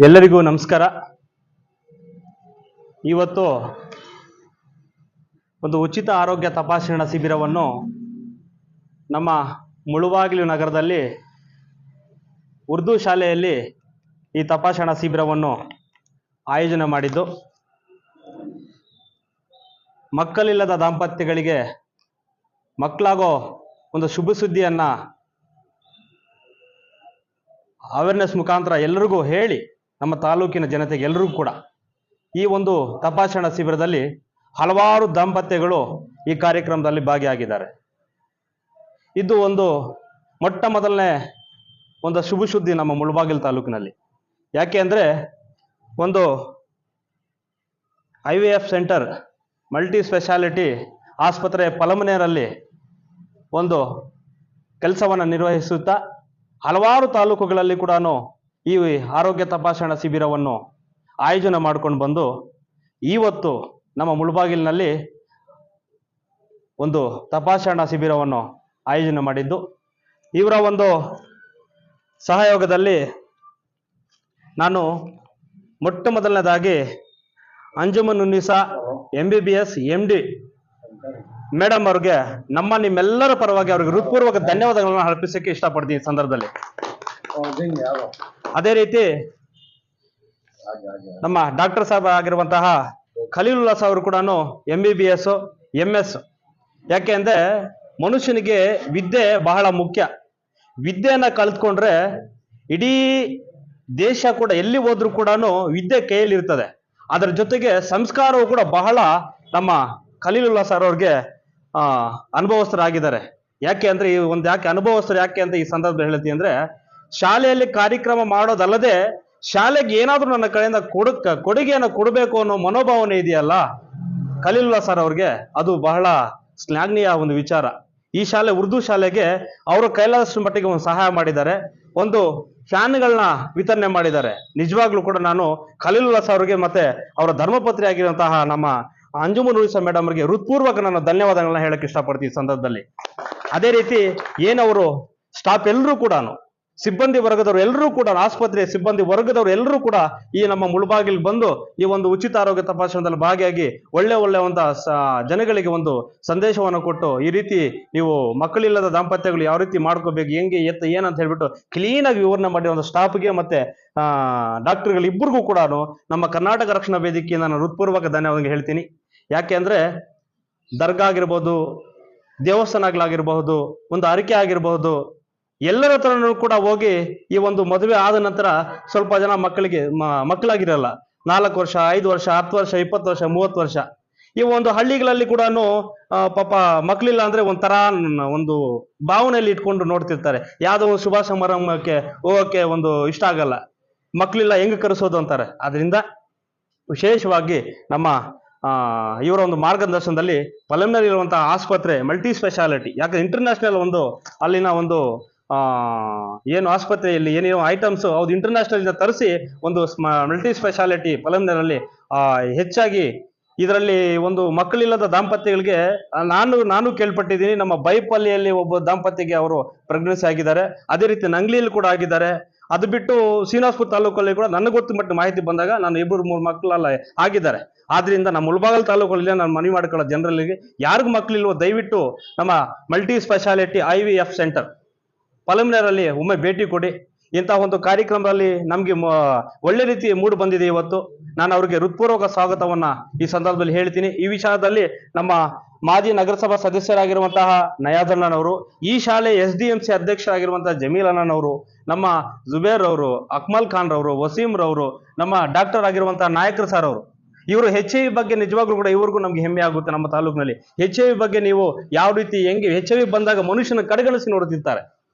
ಎಲ್ಲರಿಗೂ ನಮಸ್ಕಾರ. ಇವತ್ತು ಒಂದು ಉಚಿತ ಆರೋಗ್ಯ ತಪಾಸಣಾ ಶಿಬಿರವನ್ನು ನಮ್ಮ ಮುಳುಬಾಗಿಲು ನಗರದಲ್ಲಿ ಉರ್ದು ಶಾಲೆಯಲ್ಲಿ ಈ ತಪಾಸಣಾ ಶಿಬಿರವನ್ನು ಆಯೋಜನೆ ಮಾಡಿದ್ದು, ಮಕ್ಕಳಿಲ್ಲದ ದಾಂಪತ್ಯಗಳಿಗೆ ಮಕ್ಕಳಾಗೋ ಒಂದು ಶುಭ ಸುದ್ದಿಯನ್ನು ಅವೇರ್ನೆಸ್ ಮುಖಾಂತರ ಎಲ್ಲರಿಗೂ ಹೇಳಿ ನಮ್ಮ ತಾಲೂಕಿನ ಜನತೆಗೆ ಎಲ್ಲರಿಗೂ ಕೂಡ ಈ ಒಂದು ತಪಾಸಣಾ ಶಿಬಿರದಲ್ಲಿ ಹಲವಾರು ದಾಂಪತ್ಯಗಳು ಈ ಕಾರ್ಯಕ್ರಮದಲ್ಲಿ ಭಾಗಿಯಾಗಿದ್ದಾರೆ. ಇದು ಒಂದು ಮೊಟ್ಟ ಮೊದಲನೇ ಒಂದು ಶುಭ ಸುದ್ದಿ ನಮ್ಮ ಮುಳಬಾಗಿಲು ತಾಲೂಕಿನಲ್ಲಿ. ಯಾಕೆ ಅಂದರೆ ಒಂದು IVF ಸೆಂಟರ್ ಮಲ್ಟಿ ಸ್ಪೆಷಾಲಿಟಿ ಆಸ್ಪತ್ರೆ ಪಲಮನೇರಲ್ಲಿ ಒಂದು ಕೆಲಸವನ್ನು ನಿರ್ವಹಿಸುತ್ತಾ ಹಲವಾರು ತಾಲೂಕುಗಳಲ್ಲಿ ಕೂಡ ಈ ಆರೋಗ್ಯ ತಪಾಸಣಾ ಶಿಬಿರವನ್ನು ಆಯೋಜನೆ ಮಾಡಿಕೊಂಡು ಬಂದು ಇವತ್ತು ನಮ್ಮ ಮುಳಬಾಗಿಲಿನಲ್ಲಿ ಒಂದು ತಪಾಸಣಾ ಶಿಬಿರವನ್ನು ಆಯೋಜನೆ ಮಾಡಿದ್ದು, ಇವರ ಒಂದು ಸಹಯೋಗದಲ್ಲಿ ನಾನು ಮೊಟ್ಟ ಮೊದಲನೇದಾಗಿ Anjuman Unnisa MBBS MD madam ಅವ್ರಿಗೆ ನಿಮ್ಮೆಲ್ಲರ ಪರವಾಗಿ ಅವ್ರಿಗೆ ಹೃತ್ಪೂರ್ವಕ ಧನ್ಯವಾದಗಳನ್ನು ಅರ್ಪಿಸಕ್ಕೆ ಇಷ್ಟಪಡ್ತೀನಿ ಈ ಸಂದರ್ಭದಲ್ಲಿ. ಅದೇ ರೀತಿ ನಮ್ಮ ಡಾಕ್ಟರ್ ಸಾಹೇಬ್ ಆಗಿರುವಂತಹ ಖಲೀಲುಲ್ಲಾ ಅವರು ಕೂಡ MBBS MS. ಯಾಕೆ ಅಂದ್ರೆ ಮನುಷ್ಯನಿಗೆ ವಿದ್ಯೆ ಬಹಳ ಮುಖ್ಯ. ವಿದ್ಯೆಯನ್ನ ಕಲ್ತ್ಕೊಂಡ್ರೆ ಇಡೀ ದೇಶ ಕೂಡ ಎಲ್ಲಿ ಹೋದ್ರೂ ಕೂಡ ವಿದ್ಯೆ ಕೈಯಲ್ಲಿ ಇರ್ತದೆ. ಅದರ ಜೊತೆಗೆ ಸಂಸ್ಕಾರವು ಕೂಡ ಬಹಳ ನಮ್ಮ ಖಲೀಲುಲ್ಲಾ ಅವ್ರಿಗೆ ಅನುಭವಸ್ಥರಾಗಿದ್ದಾರೆ. ಯಾಕೆ ಅಂದ್ರೆ ಈ ಒಂದು ಯಾಕೆ ಅನುಭವಸ್ಥರು ಯಾಕೆ ಅಂತ ಈ ಸಂದರ್ಭದಲ್ಲಿ ಹೇಳ್ತೀನಿ ಅಂದ್ರೆ, ಶಾಲೆಯಲ್ಲಿ ಕಾರ್ಯಕ್ರಮ ಮಾಡೋದಲ್ಲದೆ ಶಾಲೆಗೆ ಏನಾದ್ರೂ ನನ್ನ ಕಡೆಯಿಂದ ಕೊಡುಗೆಯನ್ನು ಕೊಡಬೇಕು ಅನ್ನೋ ಮನೋಭಾವನೆ ಇದೆಯಲ್ಲ ಖಲೀಲುಲ್ಲಾ ಅವ್ರಿಗೆ, ಅದು ಬಹಳ ಶ್ಲಾಘನೀಯ ಒಂದು ವಿಚಾರ. ಈ ಶಾಲೆ ಉರ್ದು ಶಾಲೆಗೆ ಅವರು ಕೈಲಾದಷ್ಟು ಮಟ್ಟಿಗೆ ಒಂದು ಸಹಾಯ ಮಾಡಿದ್ದಾರೆ, ಒಂದು ಫ್ಯಾನ್ಗಳನ್ನ ವಿತರಣೆ ಮಾಡಿದ್ದಾರೆ. ನಿಜವಾಗ್ಲೂ ಕೂಡ ನಾನು ಖಲೀಲುಲ್ಲಾ ಅವ್ರಿಗೆ ಮತ್ತೆ ಅವರ ಧರ್ಮಪತ್ನಿ ಆಗಿರುವಂತಹ ನಮ್ಮ ಅಂಜುಮನ್ ಉನ್ನಿಸಾ ಮೇಡಮ್ ಅವರಿಗೆ ಹೃತ್ಪೂರ್ವಕ ನಾನು ಧನ್ಯವಾದಗಳನ್ನ ಹೇಳಕ್ ಇಷ್ಟಪಡ್ತೀನಿ ಈ ಸಂದರ್ಭದಲ್ಲಿ. ಅದೇ ರೀತಿ ಏನವರು ಸ್ಟಾಫ್ ಎಲ್ಲರೂ ಕೂಡ, ಸಿಬ್ಬಂದಿ ವರ್ಗದವರು ಎಲ್ಲರೂ ಕೂಡ, ಆಸ್ಪತ್ರೆ ಸಿಬ್ಬಂದಿ ವರ್ಗದವರು ಎಲ್ಲರೂ ಕೂಡ ಈ ನಮ್ಮ ಮುಳಬಾಗಿಲಿಗೆ ಬಂದು ಈ ಒಂದು ಉಚಿತ ಆರೋಗ್ಯ ತಪಾಸಣೆಯಲ್ಲಿ ಭಾಗಿಯಾಗಿ ಒಳ್ಳೆ ಒಂದು ಜನಗಳಿಗೆ ಒಂದು ಸಂದೇಶವನ್ನು ಕೊಟ್ಟು, ಈ ರೀತಿ ನೀವು ಮಕ್ಕಳಿಲ್ಲದ ದಾಂಪತ್ಯಗಳು ಯಾವ ರೀತಿ ಮಾಡ್ಕೋಬೇಕು, ಹೆಂಗೆ ಏನಂತ ಹೇಳ್ಬಿಟ್ಟು ಕ್ಲೀನಾಗಿ ವಿವರಣೆ ಮಾಡಿ ಒಂದು ಸ್ಟಾಫ್ಗೆ ಮತ್ತೆ ಡಾಕ್ಟರ್ಗಳು ಇಬ್ಬರಿಗೂ ಕೂಡ ನಮ್ಮ ಕರ್ನಾಟಕ ರಕ್ಷಣಾ ವೇದಿಕೆಯಿಂದ ನಾನು ಹೃತ್ಪೂರ್ವಕ ಧನ್ಯವಾದ ಹೇಳ್ತೀನಿ. ಯಾಕೆ ಅಂದ್ರೆ ದರ್ಗಾ ಆಗಿರ್ಬೋದು, ದೇವಸ್ಥಾನಗಳಾಗಿರ್ಬಹುದು, ಒಂದು ಅರಿಕೆ ಆಗಿರಬಹುದು, ಎಲ್ಲರ ಹತ್ರನೂ ಕೂಡ ಹೋಗಿ ಈ ಒಂದು ಮದುವೆ ಆದ ನಂತರ ಸ್ವಲ್ಪ ಜನ ಮಕ್ಕಳಾಗಿರಲ್ಲ, 4 ವರ್ಷ 5 ವರ್ಷ 10 ವರ್ಷ 20 ವರ್ಷ 30 ವರ್ಷ ಈ ಒಂದು ಹಳ್ಳಿಗಳಲ್ಲಿ ಕೂಡ ಪಾಪ ಮಕ್ಕಳಿಲ್ಲ ಅಂದ್ರೆ ಒಂಥರ ಒಂದು ಭಾವನೆಯಲ್ಲಿ ಇಟ್ಕೊಂಡು ನೋಡ್ತಿರ್ತಾರೆ. ಯಾವುದೋ ಒಂದು ಶುಭ ಸಮಾರಂಭಕ್ಕೆ ಹೋಗೋಕೆ ಒಂದು ಇಷ್ಟ ಆಗಲ್ಲ, ಮಕ್ಕಳಿಲ್ಲ ಹೆಂಗ್ ಕರೆಸೋದು ಅಂತಾರೆ. ಅದರಿಂದ ವಿಶೇಷವಾಗಿ ನಮ್ಮ ಇವರ ಒಂದು ಮಾರ್ಗದರ್ಶನದಲ್ಲಿ ಪಲಂನಲ್ಲಿ ಇರುವಂತಹ ಆಸ್ಪತ್ರೆ ಮಲ್ಟಿ ಸ್ಪೆಷಾಲಿಟಿ, ಯಾಕೆ ಇಂಟರ್ನ್ಯಾಷನಲ್ ಒಂದು ಅಲ್ಲಿನ ಒಂದು ಏನು ಆಸ್ಪತ್ರೆಯಲ್ಲಿ ಏನೇನೋ ಐಟಮ್ಸ್ ಹೌದು ಇಂಟರ್ನ್ಯಾಷನಲ್ ಇಂದ ತರಿಸಿ ಒಂದು ಮಲ್ಟಿ ಸ್ಪೆಷಾಲಿಟಿ ಪಲಂನಲ್ಲಿ ಹೆಚ್ಚಾಗಿ ಇದರಲ್ಲಿ ಒಂದು ಮಕ್ಕಳಿಲ್ಲದ ದಾಂಪತ್ಯಗಳಿಗೆ ನಾನು ಕೇಳ್ಪಟ್ಟಿದ್ದೀನಿ. ನಮ್ಮ ಬೈಪಲ್ಲಿಯಲ್ಲಿ ಒಬ್ಬ ದಾಂಪತ್ಯಗೆ ಅವರು ಪ್ರೆಗ್ನೆನ್ಸಿ ಆಗಿದ್ದಾರೆ, ಅದೇ ರೀತಿ ನಂಗ್ಲಿಯಲ್ಲಿ ಕೂಡ ಆಗಿದ್ದಾರೆ. ಅದು ಬಿಟ್ಟು ಶ್ರೀನಿವಾಸಪುರ ತಾಲೂಕಲ್ಲಿ ಕೂಡ ನನಗೆ ಗೊತ್ತು ಮಟ್ಟ ಮಾಹಿತಿ ಬಂದಾಗ ನಾನು 2-3 ಮಕ್ಕಳೆಲ್ಲ ಆಗಿದ್ದಾರೆ. ಆದ್ರಿಂದ ನಮ್ಮ ಮುಳಬಾಗಿಲು ತಾಲೂಕಲ್ಲಿ ನಾನು ಮನವಿ ಮಾಡ್ಕೊಳ್ಳೋ ಜನರಲ್ಲಿಗೆ, ಯಾರಿಗೂ ಮಕ್ಕಳಿಲ್ವೋ ದಯವಿಟ್ಟು ನಮ್ಮ ಮಲ್ಟಿ ಸ್ಪೆಷಾಲಿಟಿ IVF ಸೆಂಟರ್ ಪಲಂನೇರಲ್ಲಿ ಒಮ್ಮೆ ಭೇಟಿ ಕೊಡಿ. ಇಂತಹ ಒಂದು ಕಾರ್ಯಕ್ರಮದಲ್ಲಿ ನಮ್ಗೆ ಒಳ್ಳೆ ರೀತಿ ಮೂಡು ಬಂದಿದೆ. ಇವತ್ತು ನಾನು ಅವ್ರಿಗೆ ಹೃತ್ಪೂರ್ವಕ ಸ್ವಾಗತವನ್ನ ಈ ಸಂದರ್ಭದಲ್ಲಿ ಹೇಳ್ತೀನಿ. ಈ ವಿಷಯದಲ್ಲಿ ನಮ್ಮ ಮಾಜಿ ನಗರಸಭಾ ಸದಸ್ಯರಾಗಿರುವಂತಹ ನಯಾಜಣ್ಣನವರು, ಈ ಶಾಲೆ SDMC ಅಧ್ಯಕ್ಷರಾಗಿರುವಂತಹ ಜಮೀಲ್ ಅಣ್ಣನವರು, ನಮ್ಮ ಜುಬೇರ್ ಅವರು, ಅಕ್ಮಲ್ ಖಾನ್ ರವರು, ವಸೀಂ ರವರು, ನಮ್ಮ ಡಾಕ್ಟರ್ ಆಗಿರುವಂತಹ ನಾಯಕರ್ ಸರ್ ಅವರು, ಇವರು HIV ಬಗ್ಗೆ ನಿಜವಾಗ್ಲೂ ಕೂಡ ಇವ್ರಿಗೂ ನಮ್ಗೆ ಹೆಮ್ಮೆ ಆಗುತ್ತೆ. ನಮ್ಮ ತಾಲೂಕಿನಲ್ಲಿ HIV ಬಗ್ಗೆ ನೀವು ಯಾವ ರೀತಿ ಹೆಂಗೆ HIV ಬಂದಾಗ ಮನುಷ್ಯನ ಕಡೆಗಣಿಸಿ ನೋಡುತ್ತಿರ್ತಾರೆ.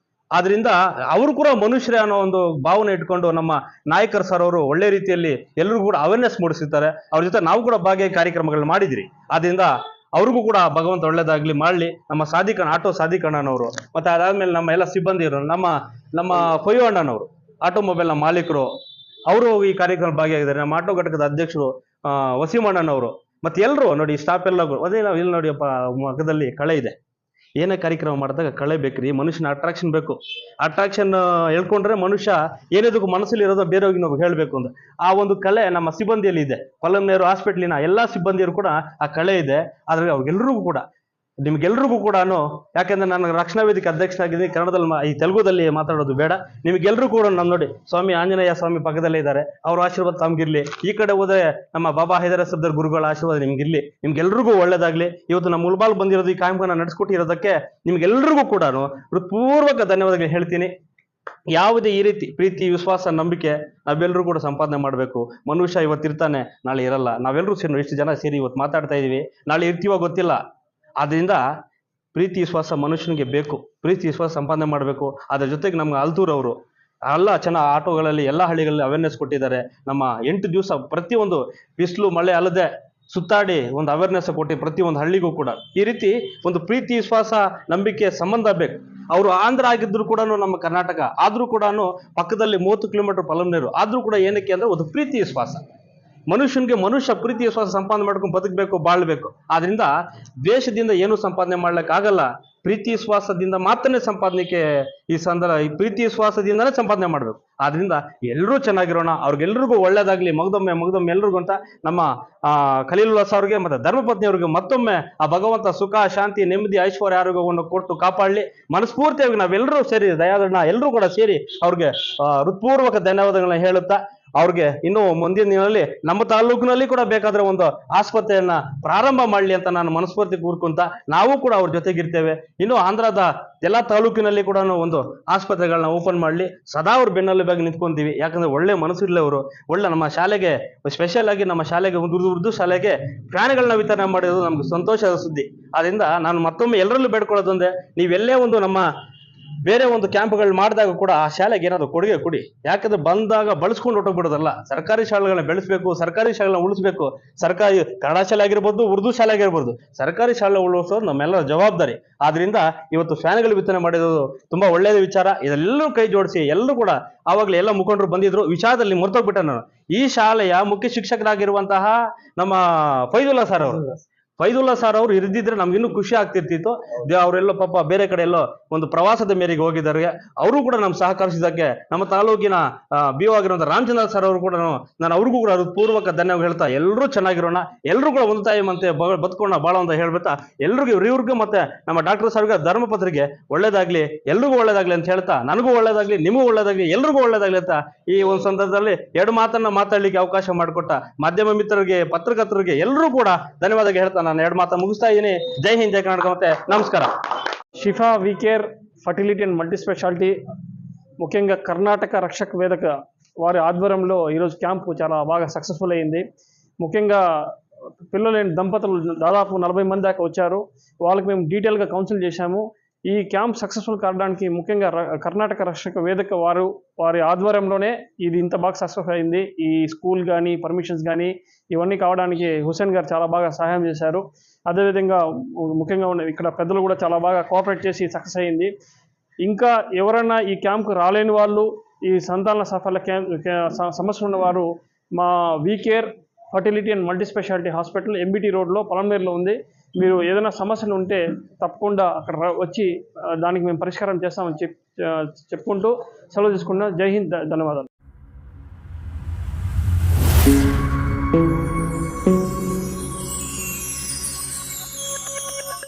ಆದ್ರಿಂದ ಅವರು ಕೂಡ ಮನುಷ್ಯರೇ ಅನ್ನೋ ಒಂದು ಭಾವನೆ ಇಟ್ಕೊಂಡು ನಮ್ಮ ನಾಯಕರ್ ಸರ್ ಅವರು ಒಳ್ಳೆ ರೀತಿಯಲ್ಲಿ ಎಲ್ಲರಿಗೂ ಕೂಡ ಅವೇರ್ನೆಸ್ ಮೂಡಿಸಿದ್ದಾರೆ. ಅವ್ರ ಜೊತೆ ನಾವು ಕೂಡ ಭಾಗಿಯಾಗಿ ಕಾರ್ಯಕ್ರಮಗಳನ್ನ ಮಾಡಿದಿರಿ. ಆದ್ರಿಂದ ಅವ್ರಿಗೂ ಕೂಡ ಭಗವಂತ ಒಳ್ಳೇದಾಗ್ಲಿ ಮಾಡಲಿ. ನಮ್ಮ ಆಟೋ ಸಾದಿಕ್ ಅಣ್ಣನವರು, ಮತ್ತೆ ಅದಾದ್ಮೇಲೆ ನಮ್ಮ ಎಲ್ಲ ಸಿಬ್ಬಂದಿರು, ನಮ್ಮ ಕೊಯ್ಯೋ ಅಣ್ಣನವರು, ಆಟೋಮೊಬೈಲ್ನ ಮಾಲೀಕರು, ಅವರು ಈ ಕಾರ್ಯಕ್ರಮ ಭಾಗಿಯಾಗಿದ್ದಾರೆ. ನಮ್ಮ ಆಟೋ ಘಟಕದ ಅಧ್ಯಕ್ಷರು ವಸೀಂ ಅಣ್ಣನವರು, ಮತ್ತೆ ಎಲ್ಲರೂ ನೋಡಿ ಸ್ಟಾಫ್ ಎಲ್ಲ ಅದೇ ನಾವು ಇಲ್ಲಿ ನೋಡಿಯಪ್ಪ ಮಗದಲ್ಲಿ ಕಳೆ ಇದೆ. ಏನೇ ಕಾರ್ಯಕ್ರಮ ಮಾಡಿದಾಗ ಕಳೆ ಬೇಕ್ರಿ, ಮನುಷ್ಯನ ಅಟ್ರಾಕ್ಷನ್ ಬೇಕು. ಅಟ್ರಾಕ್ಷನ್ ಹೇಳ್ಕೊಂಡ್ರೆ ಮನುಷ್ಯ ಏನೇದಕ್ಕೂ ಮನಸ್ಸಲ್ಲಿ ಇರೋದು ಬೇರೆಯವ್ರಿಗೆ ನಾವು ಹೇಳಬೇಕು ಅಂತ. ಆ ಒಂದು ಕಲೆ ನಮ್ಮ ಸಿಬ್ಬಂದಿಯಲ್ಲಿ ಇದೆ. ಪಲ್ಲಂನೇರು ಹಾಸ್ಪಿಟ್ಲಿನ ಎಲ್ಲ ಸಿಬ್ಬಂದಿಯರು ಕೂಡ ಆ ಕಲೆ ಇದೆ. ಆದ್ರೆ ಅವ್ರಿಗೆಲ್ರಿಗೂ ಕೂಡ, ನಿಮ್ಗೆಲ್ರಿಗೂ ಕೂಡ, ಯಾಕಂದ್ರೆ ನಾನು ರಕ್ಷಣಾ ವೇದಿಕೆ ಅಧ್ಯಕ್ಷನಾಗಿದ್ದೀನಿ, ಕನ್ನಡದಲ್ಲಿ ಈ ತೆಲುಗುದಲ್ಲಿ ಮಾತಾಡೋದು ಬೇಡ. ನಿಮ್ಗೆಲ್ರಿಗೂ ಕೂಡ ನಮ್ಮ ನೋಡಿ ಸ್ವಾಮಿ ಆಂಜನೇಯ ಸ್ವಾಮಿ ಪಕ್ಕದಲ್ಲೇ ಇದ್ದಾರೆ, ಅವ್ರ ಆಶೀರ್ವಾದ ತಮ್ಗಿರ್ಲಿ. ಈ ಕಡೆ ಹೋದ್ರೆ ನಮ್ಮ ಬಾಬಾ ಹೈದರ ಸಬ್ದರ್ ಗುರುಗಳ ಆಶೀರ್ವಾದ ನಿಮ್ಗಿರ್ಲಿ. ನಿಮ್ಗೆಲ್ರಿಗೂ ಒಳ್ಳೇದಾಗ್ಲಿ. ಇವತ್ತು ನಮ್ಮ ಮುಲ್ಬಾಲ್ ಬಂದಿರೋದು, ಈ ಕಾರ್ಯಕ್ರಮ ನಡೆಸ್ಕೊಟ್ಟಿರೋದಕ್ಕೆ ನಿಮ್ಗೆಲ್ರಿಗೂ ಕೂಡ ಹೃತ್ಪೂರ್ವಕ ಧನ್ಯವಾದಗಳು ಹೇಳ್ತೀನಿ. ಯಾವುದೇ ಈ ರೀತಿ ಪ್ರೀತಿ, ವಿಶ್ವಾಸ, ನಂಬಿಕೆ ನಾವೆಲ್ಲರೂ ಕೂಡ ಸಂಪಾದನೆ ಮಾಡಬೇಕು. ಮನುಷ್ಯ ಇವತ್ತಿರ್ತಾನೆ, ನಾಳೆ ಇರಲ್ಲ. ನಾವೆಲ್ಲರೂ ಸೇರಿ ಇಷ್ಟು ಜನ ಸೇರಿ ಇವತ್ತು ಮಾತಾಡ್ತಾ ಇದೀವಿ, ನಾಳೆ ಇರ್ತೀವೋ ಗೊತ್ತಿಲ್ಲ. ಆದ್ರಿಂದ ಪ್ರೀತಿ ವಿಶ್ವಾಸ ಮನುಷ್ಯನಿಗೆ ಬೇಕು. ಪ್ರೀತಿ ವಿಶ್ವಾಸ ಸಂಪಾದನೆ ಮಾಡಬೇಕು. ಅದ್ರ ಜೊತೆಗೆ ನಮ್ಗೆ ಅಲ್ತೂರ್ ಅವರು ಎಲ್ಲ ಚೆನ್ನಾಗಿ ಆಟೋಗಳಲ್ಲಿ ಎಲ್ಲ ಹಳ್ಳಿಗಳಲ್ಲಿ ಅವೇರ್ನೆಸ್ ಕೊಟ್ಟಿದ್ದಾರೆ. ನಮ್ಮ 8 ದಿವಸ ಪ್ರತಿಯೊಂದು ಬಿಸಿಲು ಮಳೆ ಅಲ್ಲದೆ ಸುತ್ತಾಡಿ ಒಂದು ಅವೇರ್ನೆಸ್ ಕೊಟ್ಟು ಪ್ರತಿಯೊಂದು ಹಳ್ಳಿಗೂ ಕೂಡ ಈ ರೀತಿ ಒಂದು ಪ್ರೀತಿ ವಿಶ್ವಾಸ ನಂಬಿಕೆ ಸಂಬಂಧ ಬೇಕು. ಅವರು ಆಂಧ್ರ ಆಗಿದ್ರು ಕೂಡ ನಮ್ಮ ಕರ್ನಾಟಕ ಆದ್ರೂ ಕೂಡ ಪಕ್ಕದಲ್ಲಿ 30 ಕಿಲೋಮೀಟರ್ ಪಲಂನೇರು ಆದ್ರೂ ಕೂಡ ಏನಕ್ಕೆ ಅಂದ್ರೆ ಒಂದು ಪ್ರೀತಿ ವಿಶ್ವಾಸ. ಮನುಷ್ಯನಿಗೆ ಮನುಷ್ಯ ಪ್ರೀತಿ ವಿಶ್ವಾಸ ಸಂಪಾದನೆ ಮಾಡ್ಕೊಂಡು ಬದುಕಬೇಕು, ಬಾಳ್ಬೇಕು. ಆದ್ರಿಂದ ದೇಶದಿಂದ ಏನು ಸಂಪಾದನೆ ಮಾಡ್ಲಿಕ್ಕೆ ಆಗಲ್ಲ. ಪ್ರೀತಿ ವಿಶ್ವಾಸದಿಂದ ಮಾತ್ರನೇ ಸಂಪಾದನೆಗೆ ಈ ಪ್ರೀತಿ ವಿಶ್ವಾಸದಿಂದನೇ ಸಂಪಾದನೆ ಮಾಡ್ಬೇಕು. ಆದ್ರಿಂದ ಎಲ್ಲರೂ ಚೆನ್ನಾಗಿರೋಣ, ಅವ್ರಿಗೆಲ್ರಿಗೂ ಒಳ್ಳೇದಾಗ್ಲಿ. ಮಗದೊಮ್ಮೆ ಎಲ್ರಿಗೂ ಅಂತ ನಮ್ಮ ಖಲೀಲುಲ್ಲಾ ಅವ್ರಿಗೆ ಮತ್ತೆ ಧರ್ಮಪತ್ನಿಯವ್ರಿಗೆ ಮತ್ತೊಮ್ಮೆ ಆ ಭಗವಂತ ಸುಖ, ಶಾಂತಿ, ನೆಮ್ಮದಿ, ಐಶ್ವರ್ಯ, ಆರೋಗ್ಯವನ್ನು ಕೊಟ್ಟು ಕಾಪಾಡಲಿ. ಮನಸ್ಫೂರ್ತಿಯಾಗಿ ನಾವೆಲ್ಲರೂ ಸೇರಿ ದಯಾಳನ ಎಲ್ಲರೂ ಕೂಡ ಸೇರಿ ಅವ್ರಿಗೆ ಹೃತ್ಪೂರ್ವಕ ಧನ್ಯವಾದಗಳನ್ನ ಹೇಳುತ್ತಾ, ಅವ್ರಿಗೆ ಇನ್ನು ಮುಂದಿನ ದಿನದಲ್ಲಿ ನಮ್ಮ ತಾಲೂಕಿನಲ್ಲಿ ಕೂಡ ಬೇಕಾದ್ರೆ ಒಂದು ಆಸ್ಪತ್ರೆಯನ್ನ ಪ್ರಾರಂಭ ಮಾಡಲಿ ಅಂತ ನಾನು ಮನಸ್ಫೂರ್ತಿ ಕೂರ್ಕೊಂತ, ನಾವು ಕೂಡ ಅವ್ರ ಜೊತೆಗಿರ್ತೇವೆ. ಇನ್ನು ಆಂಧ್ರದ ಎಲ್ಲಾ ತಾಲೂಕಿನಲ್ಲಿ ಕೂಡ ಒಂದು ಆಸ್ಪತ್ರೆಗಳನ್ನ ಓಪನ್ ಮಾಡಲಿ. ಸದಾ ಅವ್ರ ಬೆನ್ನಲ್ಲಿ ಬಗ್ಗೆ ನಿಂತ್ಕೊಂತೀವಿ. ಯಾಕಂದ್ರೆ ಒಳ್ಳೆ ಮನಸ್ಸಿರ್ಲಿ ಅವರು. ಒಳ್ಳೆ ನಮ್ಮ ಶಾಲೆಗೆ ಸ್ಪೆಷಲ್ ಆಗಿ ನಮ್ಮ ಶಾಲೆಗೆ ಉರ್ದು ಶಾಲೆಗೆ ಫ್ಯಾನ್ಗಳನ್ನ ವಿತರಣೆ ಮಾಡಿರೋದು ನಮ್ಗೆ ಸಂತೋಷದ ಸುದ್ದಿ. ಆದ್ರಿಂದ ನಾನು ಮತ್ತೊಮ್ಮೆ ಎಲ್ಲರಲ್ಲೂ ಬೇಡ್ಕೊಳ್ಳೋದೊಂದೇ, ನೀವೆಲ್ಲೇ ಒಂದು ನಮ್ಮ ಬೇರೆ ಒಂದು ಕ್ಯಾಂಪ್ಗಳು ಮಾಡಿದಾಗ ಕೂಡ ಆ ಶಾಲೆಗೆ ಏನಾದ್ರು ಕೊಡುಗೆ ಕೊಡಿ. ಯಾಕಂದ್ರೆ ಬಂದಾಗ ಬಳಸ್ಕೊಂಡು ಹೊಟ್ಟೋಗ್ಬಿಡೋದಲ್ಲ. ಸರ್ಕಾರಿ ಶಾಲೆಗಳನ್ನ ಬೆಳೆಸಬೇಕು, ಸರ್ಕಾರಿ ಶಾಲೆಗಳನ್ನ ಉಳಿಸ್ಬೇಕು. ಸರ್ಕಾರಿ ಕನ್ನಡ ಶಾಲೆ ಆಗಿರ್ಬೋದು, ಉರ್ದು ಶಾಲೆ ಆಗಿರ್ಬೋದು, ಸರ್ಕಾರಿ ಶಾಲೆ ಉಳಿಸೋದು ನಮ್ಮೆಲ್ಲರ ಜವಾಬ್ದಾರಿ. ಆದ್ರಿಂದ ಇವತ್ತು ಫ್ಯಾನ್ಗಳು ವಿತರಣೆ ಮಾಡಿರೋದು ತುಂಬಾ ಒಳ್ಳೆಯ ವಿಚಾರ. ಇದೆಲ್ಲರೂ ಕೈ ಜೋಡಿಸಿ ಎಲ್ಲರೂ ಕೂಡ, ಆವಾಗಲೇ ಎಲ್ಲ ಮುಖಂಡರು ಬಂದಿದ್ರು. ವಿಚಾರದಲ್ಲಿ ಮರ್ತೋಗ್ಬಿಟ್ಟೆ ನಾನು. ಈ ಶಾಲೆಯ ಮುಖ್ಯ ಶಿಕ್ಷಕರಾಗಿರುವಂತಹ ನಮ್ಮ ಫೈದುಲ್ಲಾ ಸರ್ ಅವರು ಇರ್ದಿದ್ರೆ ನಮ್ಗಿನ್ನೂ ಖುಷಿ ಆಗ್ತಿರ್ತಿತ್ತು. ಅವರೆಲ್ಲೋ ಪಾಪ ಬೇರೆ ಕಡೆ ಎಲ್ಲೋ ಒಂದು ಪ್ರವಾಸದ ಮೇರೆಗೆ ಹೋಗಿದ್ದಾರೆ. ಅವರು ಕೂಡ ನಮ್ಗೆ ಸಹಕರಿಸಿದ್ದಕ್ಕೆ ನಮ್ಮ ತಾಲೂಕಿನ ಬಿ ಒ ಆಗಿರುವಂತಹ ರಾಮಚಂದ್ರ ಸರ್ ಅವರು ಕೂಡ ನಾನು ಅವ್ರಿಗೂ ಕೂಡ ಪೂರ್ವಕ ಧನ್ಯವಾದ ಹೇಳ್ತಾ, ಎಲ್ಲರೂ ಚೆನ್ನಾಗಿರೋಣ, ಎಲ್ಲರೂ ಕೂಡ ಒಂದು ತಾಯಿ ಮತ್ತೆ ಬದುಕೋಣ ಬಾಳ ಅಂತ ಹೇಳ್ಬೇಕಾ ಎಲ್ರಿಗೂ ಇವ್ರಿಗೂ ಮತ್ತೆ ನಮ್ಮ ಡಾಕ್ಟರ್ ಸರ್ಗೆ ಧರ್ಮಪತ್ರಿಗೆ ಒಳ್ಳೇದಾಗ್ಲಿ, ಎಲ್ರಿಗೂ ಒಳ್ಳೇದಾಗ್ಲಿ ಅಂತ ಹೇಳ್ತಾ, ನನಗೂ ಒಳ್ಳೇದಾಗ್ಲಿ, ನಿಮಗೂ ಒಳ್ಳೇದಾಗ್ಲಿ, ಎಲ್ರಿಗೂ ಒಳ್ಳೇದಾಗ್ಲಿ ಅಂತ ಈ ಒಂದು ಸಂದರ್ಭದಲ್ಲಿ 2 ಮಾತನ್ನ ಮಾತಾಡ್ಲಿಕ್ಕೆ ಅವಕಾಶ ಮಾಡಿಕೊಟ್ಟ ಮಾಧ್ಯಮ ಮಿತ್ರರಿಗೆ, ಪತ್ರಕರ್ತರಿಗೆ ಎಲ್ಲರೂ ಕೂಡ ಧನ್ಯವಾದ ಹೇಳ್ತಾ ನಾನು 2 ಮಾತು ಮುಗಿಸ್ತಾ ಇದ್ದೀನಿ. ಜೈ ಹಿಂದ್, ಜೈ ಕರ್ನಾಟಕ, ಮತ್ತೆ నమస్ಕಾರ. Shifa WeCare fertility and multi speciality ముఖ్యంగా కర్ణాటక రక్షక వేదిక వారి ఆధ్వర్యంలో ఈరోజు క్యాంపు చాలా బాగా సక్సెస్ఫుల్ అయింది. ముఖ్యంగా పిల్లలు లేని దంపతులు దాదాపు 40 మంది దాకా వచ్చారు. వాళ్ళకి మేము డీటెయిల్గా కౌన్సిల్ చేశాము. ఈ క్యాంప్ సక్సెస్ఫుల్ కావడానికి ముఖ్యంగా కర్ణాటక రక్షక వేదిక వారి ఆధ్వర్యంలోనే ఇది ఇంత బాగా సక్సెస్ అయింది. ఈ స్కూల్ కానీ పర్మిషన్స్ కానీ ఇవన్నీ కావడానికి హుసేన్ గారు చాలా బాగా సహాయం చేశారు. అదేవిధంగా ముఖ్యంగా ఇక్కడ పెద్దలు కూడా చాలా బాగా కోఆపరేట్ చేసి సక్సెస్ అయింది. ఇంకా ఎవరైనా ఈ క్యాంప్కు రాలేని వాళ్ళు, ఈ సంతాన సఫల సమస్య ఉన్నవారు మా WeCare fertility and multi speciality hospital MBT రోడ్లో పలమనేరులో ఉంది. మీరు ఏదైనా సమస్యలు ఉంటే తప్పకుండా అక్కడ వచ్చి దానికి మేము పరిష్కారం చేస్తామని చెప్పుకుంటూ సెలవు తీసుకున్నా. జై హింద్, ధన్యవాదాలు.